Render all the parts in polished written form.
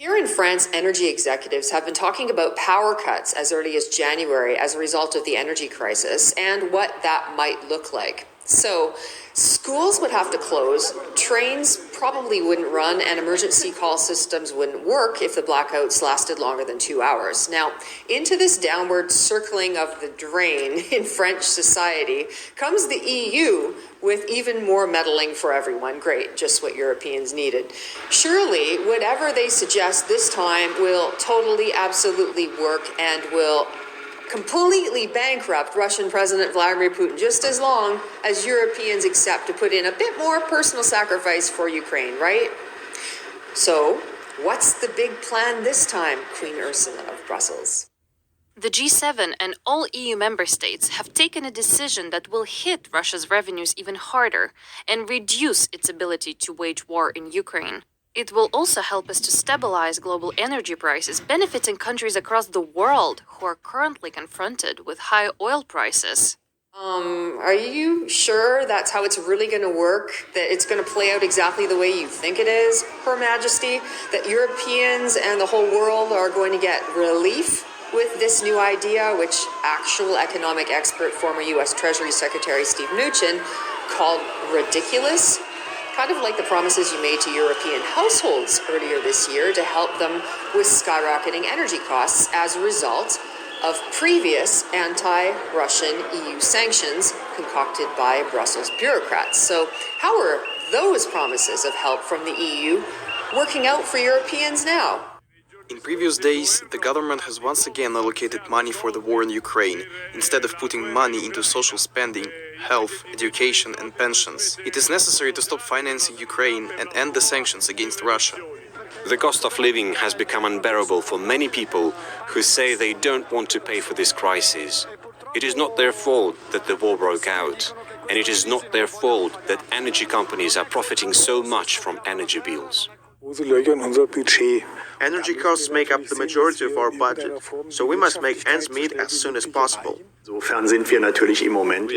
Here in France, energy executives have been talking about power cuts as early as January as a result of the energy crisis and what that might look like. So, schools would have to close, trains probably wouldn't run, and emergency call systems wouldn't work if the blackouts lasted longer than 2 hours. Now, into this downward circling of the drain in French society comes the EU with even more meddling for everyone. Great, just what Europeans needed. Surely, whatever they suggest this time will totally, absolutely work and will completely bankrupt Russian President Vladimir Putin just as long as Europeans accept to put in a bit more personal sacrifice for Ukraine, right? So, what's the big plan this time, Queen Ursula of Brussels? The G7 and all EU member states have taken a decision that will hit Russia's revenues even harder and reduce its ability to wage war in Ukraine. It will also help us to stabilize global energy prices, benefiting countries across the world who are currently confronted with high oil prices. Are you sure that's how it's really going to work? That it's going to play out exactly the way you think it is, Her Majesty? That Europeans and the whole world are going to get relief with this new idea, which actual economic expert, former U.S. Treasury Secretary Steve Mnuchin, called ridiculous? Kind of like the promises you made to European households earlier this year to help them with skyrocketing energy costs as a result of previous anti-Russian EU sanctions concocted by Brussels bureaucrats. So how are those promises of help from the EU working out for Europeans now? In previous days, the government has once again allocated money for the war in Ukraine, instead of putting money into social spending, health, education and pensions. It is necessary to stop financing Ukraine and end the sanctions against Russia. The cost of living has become unbearable for many people who say they don't want to pay for this crisis. It is not their fault that the war broke out, and it is not their fault that energy companies are profiting so much from energy bills. Energy costs make up the majority of our budget, so we must make ends meet as soon as possible. We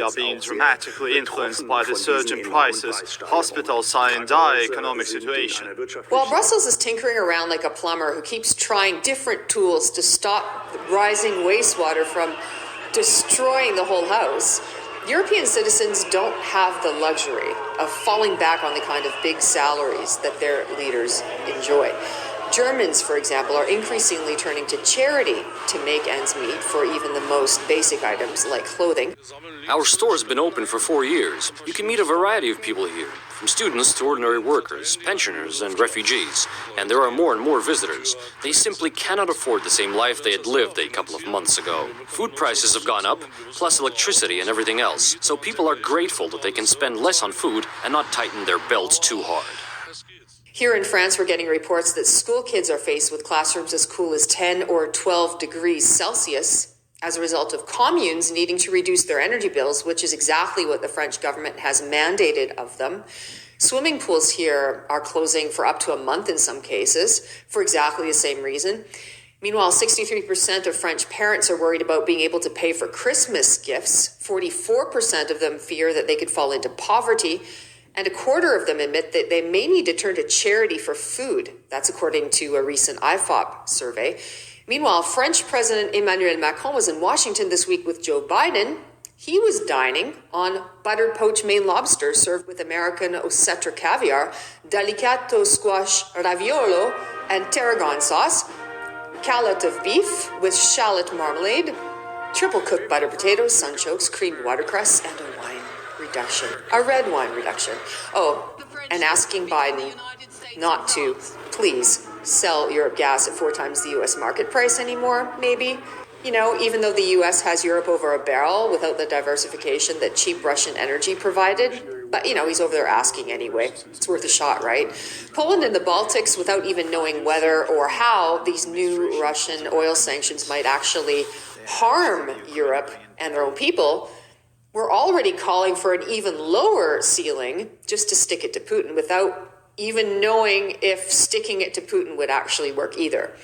are being dramatically influenced by the surge in prices. Hospitals are in dire economic situation. While Brussels is tinkering around like a plumber who keeps trying different tools to stop rising wastewater from destroying the whole house, European citizens don't have the luxury of falling back on the kind of big salaries that their leaders enjoy. Germans, for example, are increasingly turning to charity to make ends meet for even the most basic items like clothing. Our store's been open for 4 years. You can meet a variety of people here, from students to ordinary workers, pensioners and refugees. And there are more and more visitors. They simply cannot afford the same life they had lived a couple of months ago. Food prices have gone up, plus electricity and everything else. So people are grateful that they can spend less on food and not tighten their belts too hard. Here in France, we're getting reports that school kids are faced with classrooms as cool as 10 or 12 degrees Celsius as a result of communes needing to reduce their energy bills, which is exactly what the French government has mandated of them. Swimming pools here are closing for up to a month in some cases for exactly the same reason. Meanwhile, 63% of French parents are worried about being able to pay for Christmas gifts. 44% of them fear that they could fall into poverty. And a quarter of them admit that they may need to turn to charity for food. That's according to a recent IFOP survey. Meanwhile, French President Emmanuel Macron was in Washington this week with Joe Biden. He was dining on buttered poached Maine lobster served with American Osetra caviar, delicato squash raviolo and tarragon sauce, calotte of beef with shallot marmalade, triple cooked butter potatoes, sunchokes, creamed watercress, and a red wine reduction. Oh, and asking Biden not to please sell Europe gas at 4 times the U.S. market price anymore, maybe. You know, even though the U.S. has Europe over a barrel without the diversification that cheap Russian energy provided. But, you know, he's over there asking anyway. It's worth a shot, right? Poland and the Baltics, without even knowing whether or how these new Russian oil sanctions might actually harm Europe and their own people, we're already calling for an even lower ceiling just to stick it to Putin without even knowing if sticking it to Putin would actually work either.